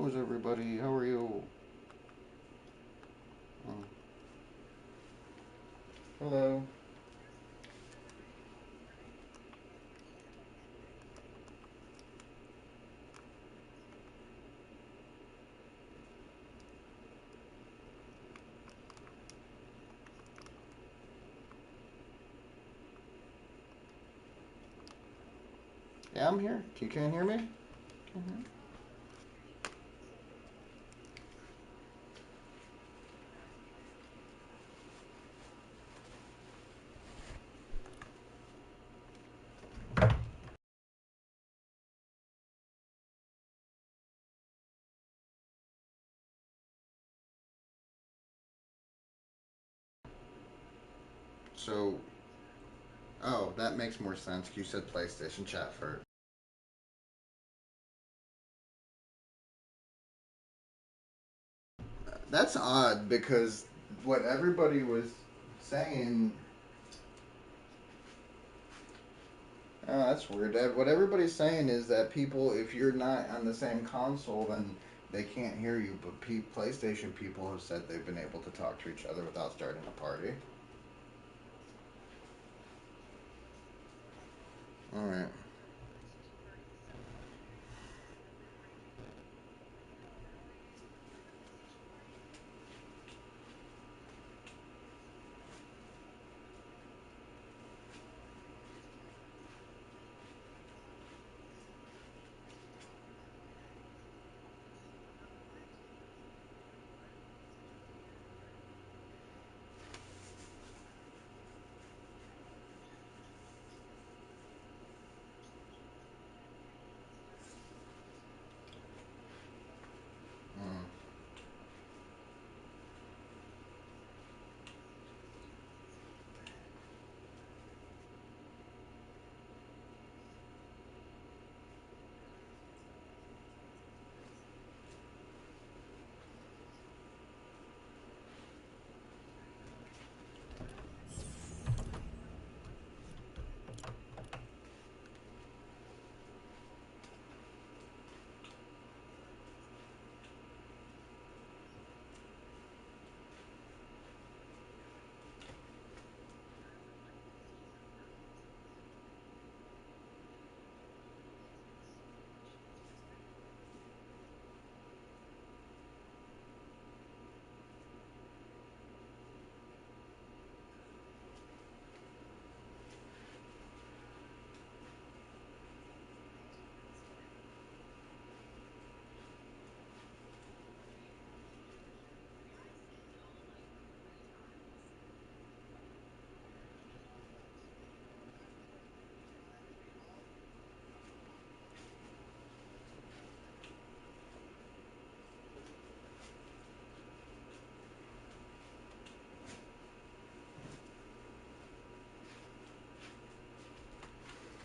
How is everybody? How are you? Oh, hello. Yeah, I'm here. You can't hear me? Mhm. So, oh, that makes more sense. You said PlayStation chat first. That's odd because what everybody was saying. Oh, that's weird. What everybody's saying is that people, if you're not on the same console, then they can't hear you. But PlayStation people have said they've been able to talk to each other without starting a party. All right. Mm.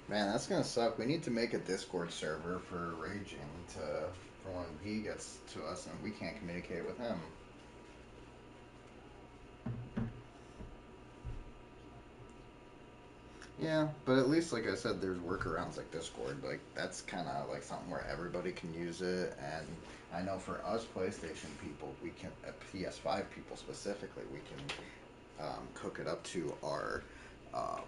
Man, that's gonna suck. We need to make a Discord server for Raging to for when he gets to us and we can't communicate with him. Yeah, but at least, like I said, there's workarounds like Discord. Like that's kind of like something where everybody can use it. And I know for us PlayStation people, we can PS5 people specifically, we can cook it up to our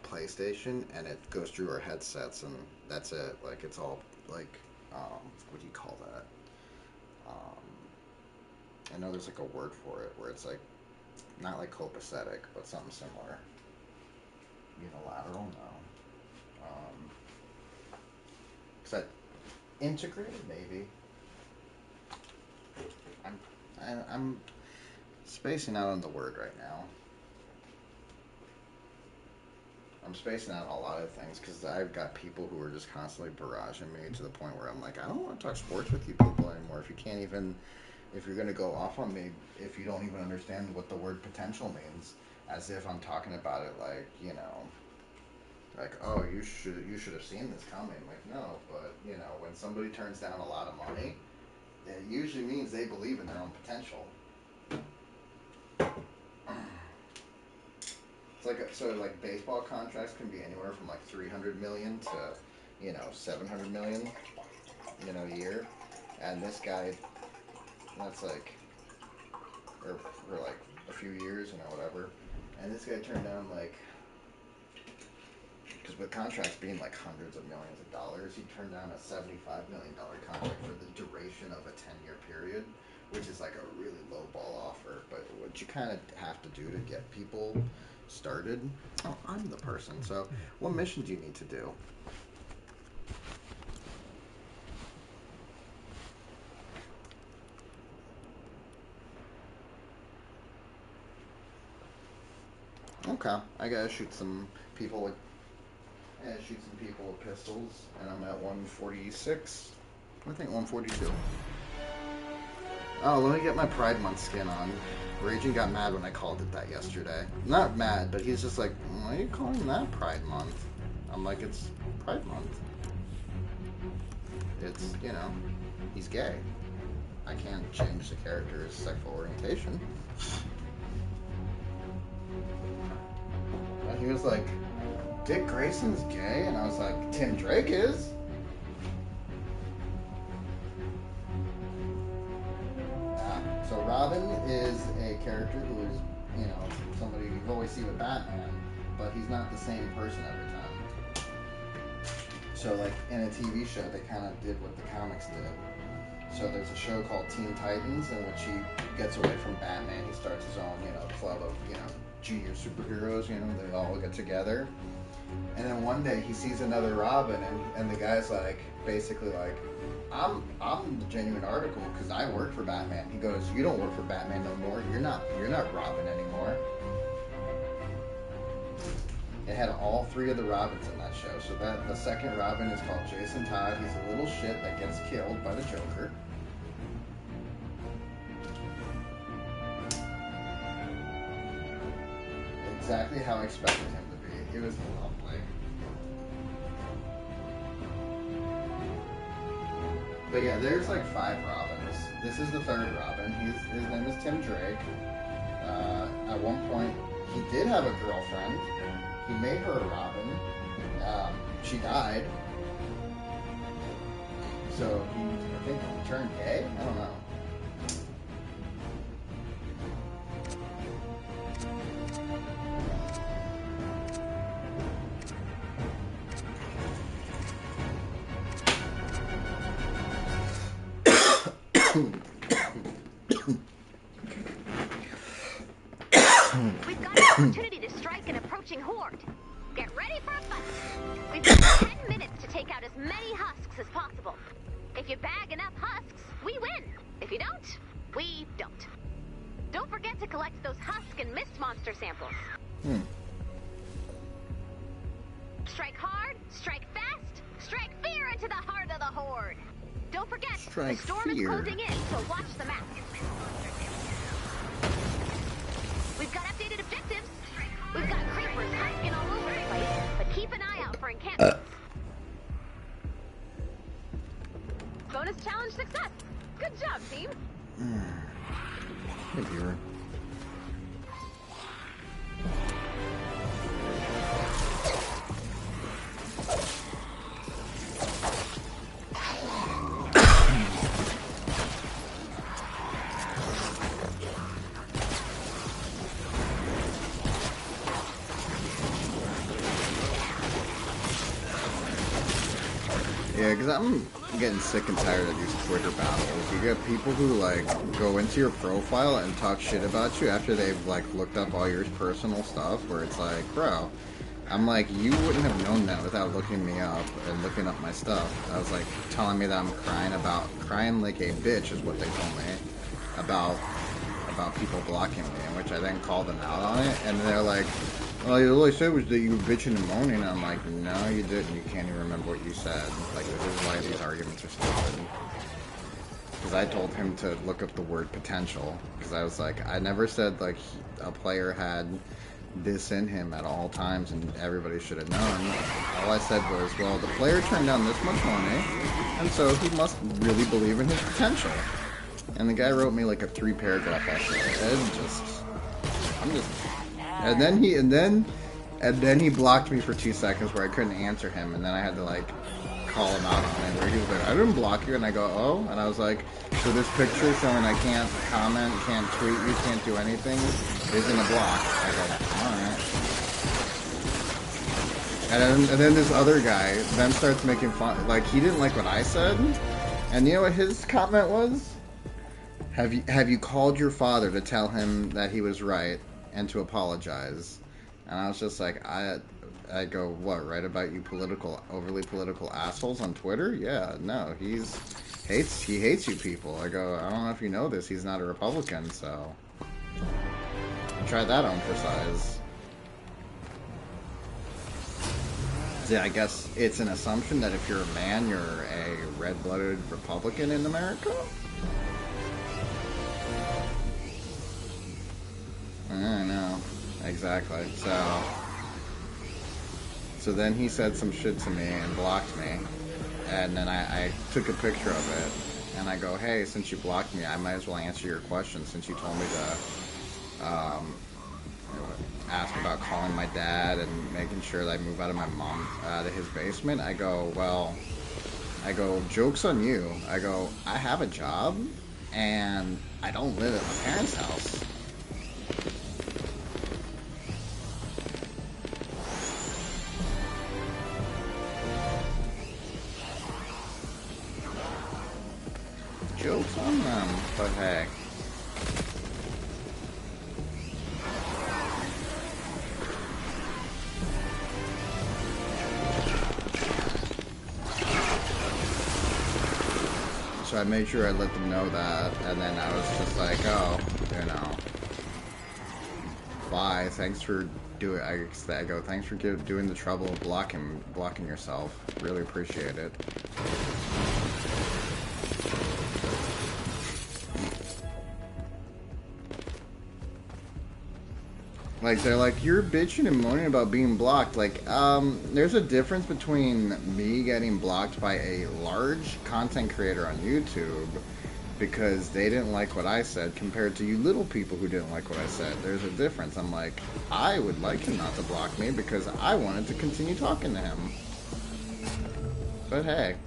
PlayStation, and it goes through our headsets, and that's it. Like it's all like what do you call that? Um, I know there's like a word for it where it's like not like copacetic, but something similar. Unilateral, no. Is that integrated? Maybe. I'm I'm spacing out on the word right now. I'm spacing out on a lot of things because I've got people who are just constantly barraging me to the point where I'm like, I don't want to talk sports with you people anymore. If you can't even, if you're gonna go off on me, if you don't even understand what the word potential means, as if I'm talking about it like like oh you should have seen this coming. Like no, but when somebody turns down a lot of money, it usually means they believe in their own potential. It's like so baseball contracts can be anywhere from like 300 million to 700 million a year, and this guy That's like, or for like a few years, you know, whatever. And this guy turned down like, because with contracts being like hundreds of millions of dollars, he turned down a $75 million contract for the duration of a 10-year period, which is like a really low ball offer. But what you kind of have to do to get people started. Oh, I'm the person. So, what mission do you need to do? Okay, I gotta shoot some people with. I gotta shoot some people with pistols, and I'm at 146. I think 142. Oh, let me get my Pride Month skin on. Raging got mad when I called it that yesterday. Not mad, but he's just like, why are you calling that Pride Month? I'm like, it's Pride Month. It's, you know, he's gay. I can't change the character's sexual orientation. And he was like, Dick Grayson's gay? And I was like, Tim Drake is? So Robin is a character who is, you know, somebody you always see with Batman, but he's not the same person every time. So, like, in a TV show, they kind of did what the comics did. So there's a show called Teen Titans in which he gets away from Batman. He starts his own, you know, club of, you know, junior superheroes, you know, they all get together. And then one day he sees another Robin, and the guy's like, basically like, I'm the genuine article because I work for Batman. He goes, you don't work for Batman no more. You're not Robin anymore. It had all three of the Robins in that show. So that the second Robin is called Jason Todd. He's a little shit that gets killed by the Joker. Exactly how I expected him to be. It was lovely. But yeah, there's like 5 Robins. This is the 3rd Robin. His name is Tim Drake. At one point, he did have a girlfriend. He made her a Robin. She died. So I think he turned gay? I don't know. We've got an opportunity to strike an approaching horde. Get ready for a fight. We've got 10 minutes to take out as many husks as possible. If you bag enough husks, we win. If you don't, we don't. Don't forget to collect those husk and mist monster samples. Strike hard, strike fast, strike fear into the heart of the horde. Don't forget, Strike the storm fear. is closing in, so watch the map. We've got updated objectives. We've got creepers husking all over the place, but keep an eye out for encampments. Bonus challenge success. Good job, team. Hey, viewer. Yeah, because I'm getting sick and tired of these Twitter battles. You get people who, like, go into your profile and talk shit about you after they've, like, looked up all your personal stuff, where it's like, bro, I'm like, you wouldn't have known that without looking me up and looking up my stuff. I was, like, telling me that I'm crying like a bitch is what they told me, about people blocking me, in which I then called them out on it, and they're like, well, all I said was that you were bitching and moaning, and I'm like, no, you didn't. You can't even remember what you said. Like, this is why these arguments are stupid. Because I told him to look up the word potential, because I was like, I never said, like, a player had this in him at all times, and everybody should have known. All I said was, well, the player turned down this much money, and so he must really believe in his potential. And the guy wrote me, like, a 3-paragraph essay. And then he blocked me for 2 seconds where I couldn't answer him, and then I had to, like, call him out on it, where he was like, I didn't block you, and I go, oh, and I was like, So this picture showing I can't comment, can't tweet, you can't do anything, is in a block. I go, alright. And then this other guy then starts making fun, like he didn't like what I said, and you know what his comment was? Have you called your father to tell him that he was right and to apologize? And I was just like, I go, what, right about you overly political assholes on Twitter? Yeah, no, he hates you people. I go, I don't know if you know this, he's not a Republican, so try that on for size. Yeah, I guess it's an assumption that if you're a man, you're a red-blooded Republican in America? I don't know. Exactly. So then he said some shit to me and blocked me. And then I took a picture of it. And I go, hey, since you blocked me, I might as well answer your question since you told me to ask about calling my dad and making sure that I move out of his basement. I go, joke's on you. I go, I have a job and I don't live at my parents' house. Joke's on them, but hey. So I made sure I let them know that, and then I was just like, oh, you know, bye, thanks for doing, I go, thanks for doing the trouble of blocking yourself, really appreciate it. Like, they're like, you're bitching and moaning about being blocked. Like, there's a difference between me getting blocked by a large content creator on YouTube because they didn't like what I said compared to you little people who didn't like what I said. There's a difference. I'm like, I would like him not to block me because I wanted to continue talking to him. But hey,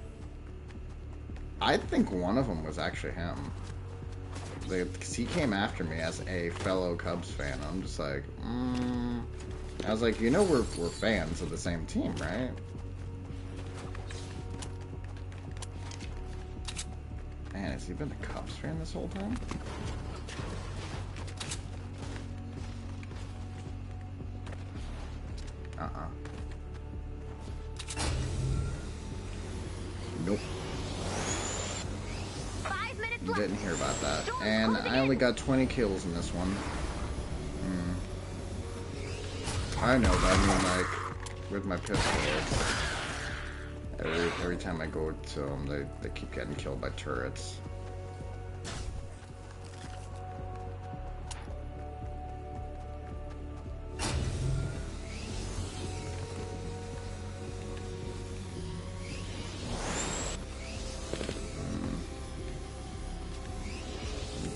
I think one of them was actually him. Because he came after me as a fellow Cubs fan. I'm just like, I was like, you know, we're fans of the same team, right? Man, has he been a Cubs fan this whole time? Nope. Didn't hear about that. And I only got 20 kills in this one. I know, but I mean, like, with my pistol, every time I go to them, they keep getting killed by turrets.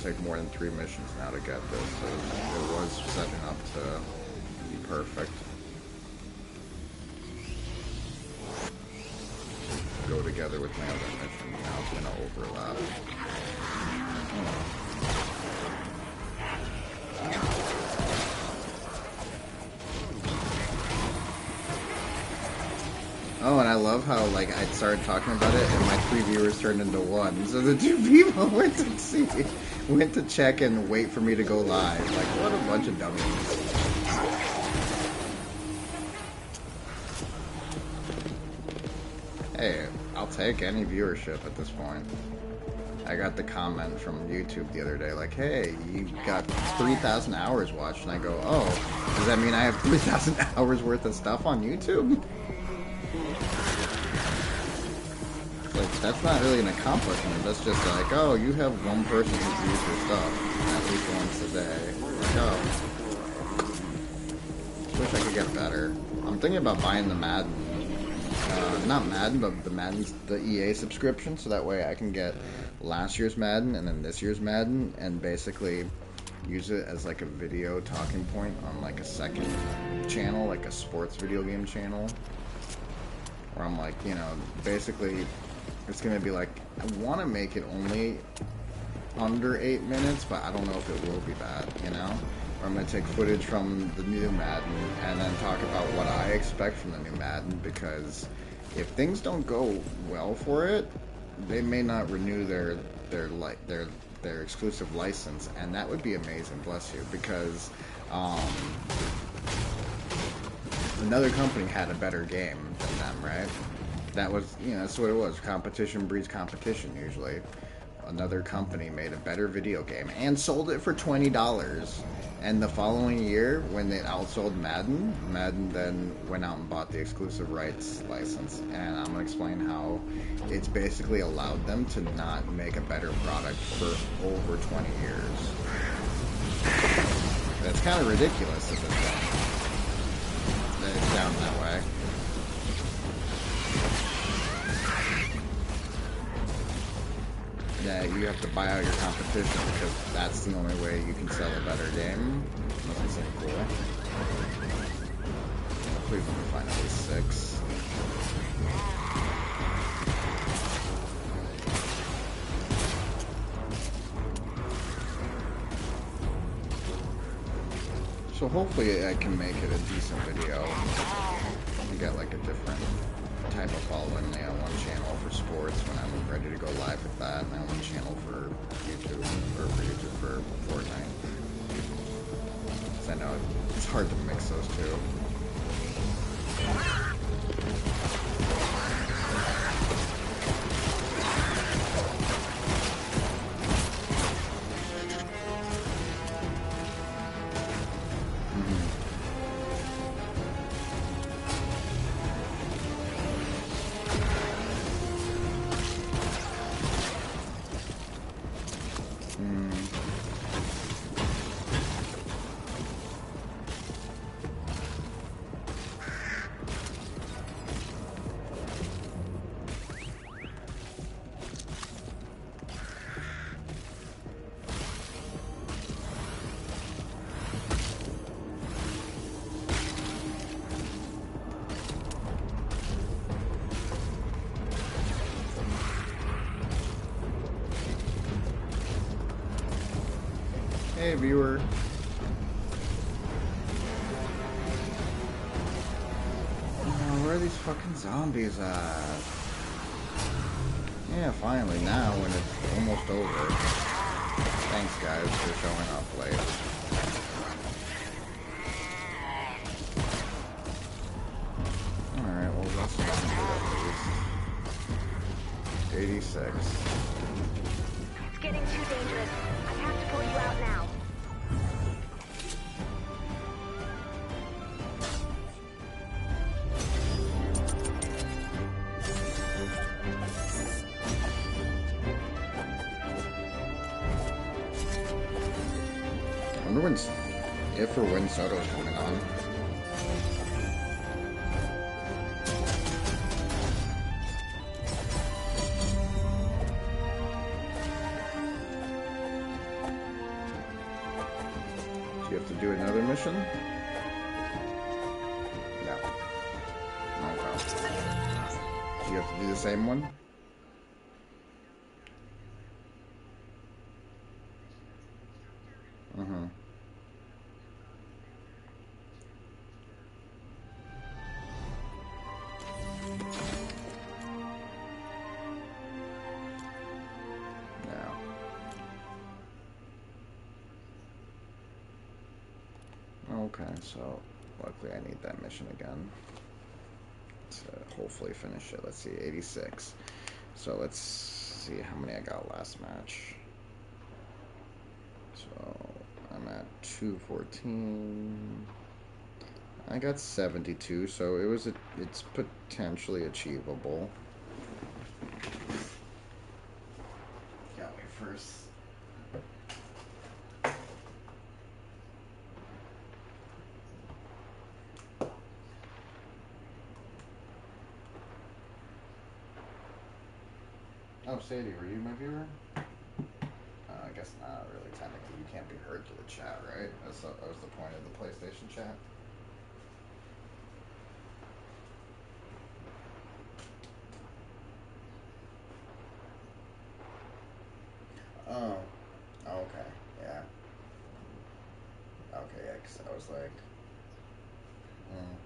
Take more than 3 missions now to get this, so it was setting up to be perfect. Go together with my other mission, now it's going to overlap. Oh, and I love how, like, I started talking about it and my 3 viewers turned into 1. So the 2 people went to check and wait for me to go live. Like, what a bunch of dummies. Hey, I'll take any viewership at this point. I got the comment from YouTube the other day, like, hey, you got 3,000 hours watched, and I go, oh, does that mean I have 3,000 hours worth of stuff on YouTube? Like, that's not really an accomplishment, that's just like, oh, you have one person who views your stuff, at least once a day. Like, oh. Wish I could get better. I'm thinking about buying the Madden. Not Madden, but the EA subscription, so that way I can get last year's Madden and then this year's Madden, and basically use it as like a video talking point on like a second channel, like a sports video game channel, where I'm like, you know, basically it's gonna be like, I want to make it only under 8 minutes, but I don't know if it will be that, you know? Or I'm going to take footage from the new Madden and then talk about what I expect from the new Madden, because if things don't go well for it, they may not renew their exclusive license, and that would be amazing, bless you, because another company had a better game than them, right? That was, you know, that's what it was. Competition breeds competition, usually. Another company made a better video game and sold it for $20. And the following year, when they outsold Madden, Madden then went out and bought the exclusive rights license. And I'm going to explain how it's basically allowed them to not make a better product for over 20 years. That's kind of ridiculous at this point. That it's down that way. Yeah, you have to buy out your competition because that's the only way you can sell a better game. Doesn't seem cool. Please let me find at least 6. So hopefully I can make it a decent video and get like a different type of following. I have one channel for sports when I'm ready to go live with that, and I have one channel for YouTube, or for YouTube for Fortnite. Because I know it's hard to mix those two. Hey, viewer. Oh, where are these fucking zombies at? Yeah, finally, now when it's almost over. Thanks, guys, for showing up late. Alright, well, that's at least. 86. It's getting too dangerous. I have to pull you out now. I wonder if or when Soto's coming on. Do you have to do another mission? No. Okay. Do you have to do the same one? Mm-hmm. Okay, so luckily I need that mission again to hopefully finish it. Let's see, 86. So let's see how many I got last match. So I'm at 214. I got 72, so it's potentially achievable. Got me first. Oh, Sadie, were you my viewer? I guess not really. Technically, you can't be heard through the chat, right? That was the point of the PlayStation chat. Oh, okay, yeah. Okay, yeah, 'cause I was like, mm,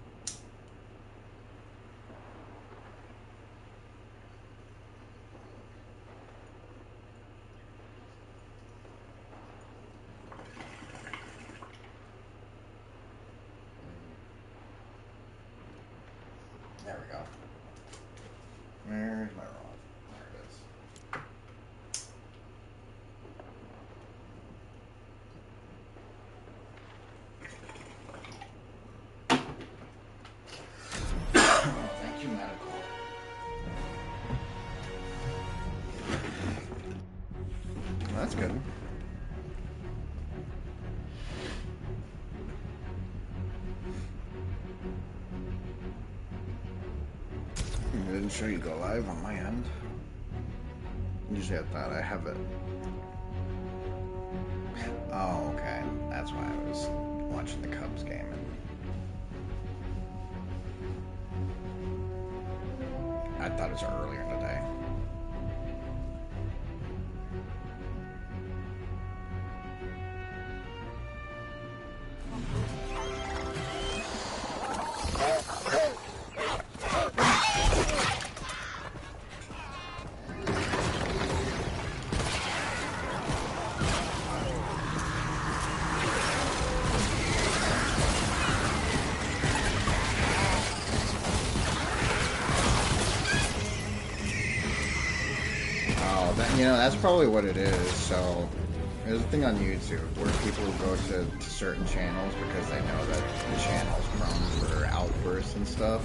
there we go. Where's my rod? There it is. Oh, thank you, medical. Well, that's good. It didn't show you go live on my end. Usually I thought I have it. Oh, okay. That's why I was watching the Cubs game and I thought it was earlier in the day. Oh, that, you know, that's probably what it is. So, there's a thing on YouTube where people go to certain channels because they know that the channel's prone for outbursts and stuff.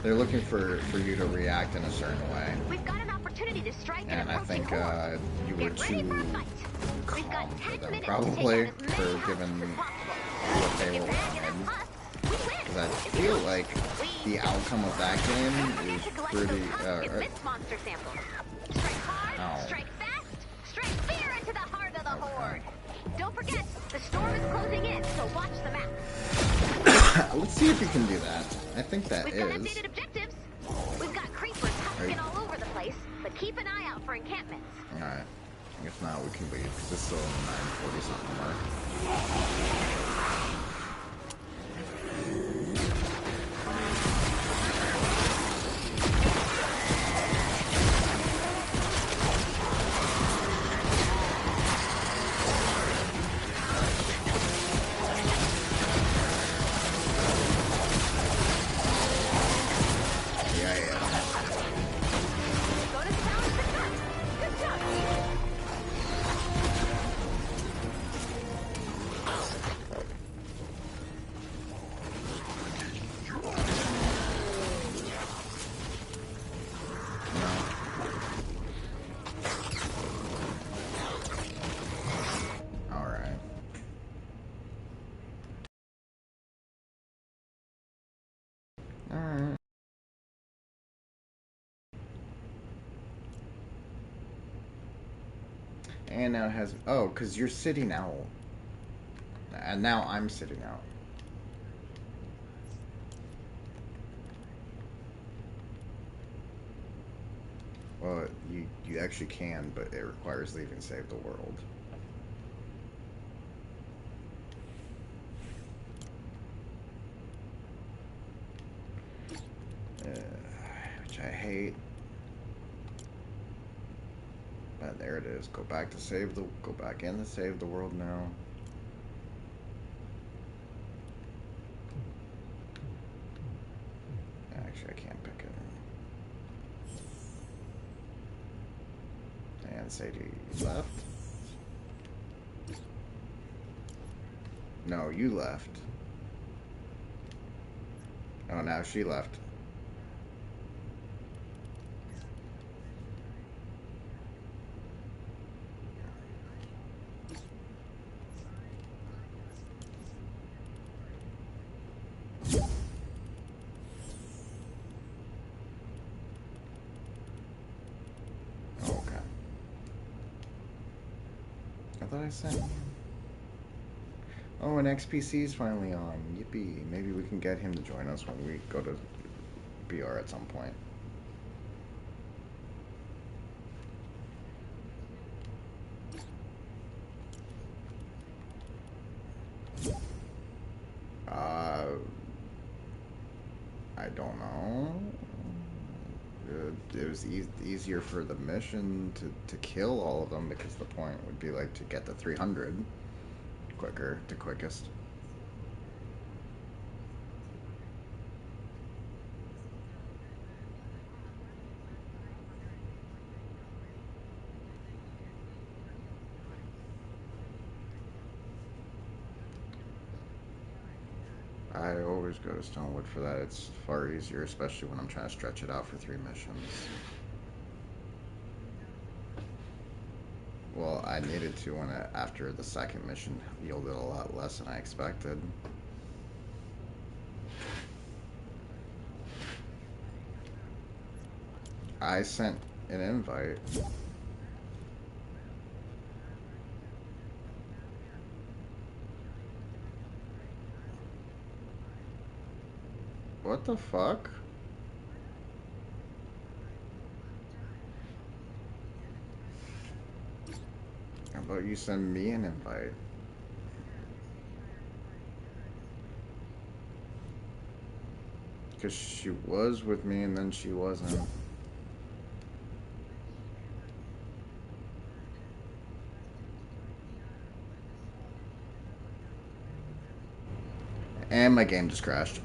They're looking for you to react in a certain way. We've got an opportunity to strike And I think you were Get ready too for a fight. We've calm got for 10 them, minutes probably, to take out as for many given husks what they as were possible. If you bag enough wanting. husks, we win. Because I If you feel don't, like we the outcome of that game Don't forget is to collect pretty. those husks in this monster sample. Strike hard, Oh. strike fast, strike fear into the heart of the Okay. horde. Don't forget, the storm is closing in, so watch the map. Let's see if we can do that. I think that We've got is. updated objectives. We've got creepers husking all over the place, but keep an eye out for encampments. Alright. If not, we can leave because it's still 9:40 something mark. Yeah, yeah. Go to town to start. Good job. Alright. Alright. And now it has. Oh, because you're sitting out. And now I'm sitting out. Well, you actually can, but it requires leaving Save the World. Which I hate. But there it is. Go back in to save the world now. Actually, I can't pick it. And Sadie left. No, you left. Oh, now she left. Oh, okay. I thought I sent. Oh, and XPC's finally on. Yippee. Maybe we can get him to join us when we go to BR at some point. don't know. It was easier for the mission to kill all of them because the point would be like to get the 300 quicker, the quickest. I always go to Stonewood for that. It's far easier, especially when I'm trying to stretch it out for 3 missions. Well, I needed to when after the second mission yielded a lot less than I expected. I sent an invite. What the fuck? How about you send me an invite? Because she was with me and then she wasn't. And my game just crashed.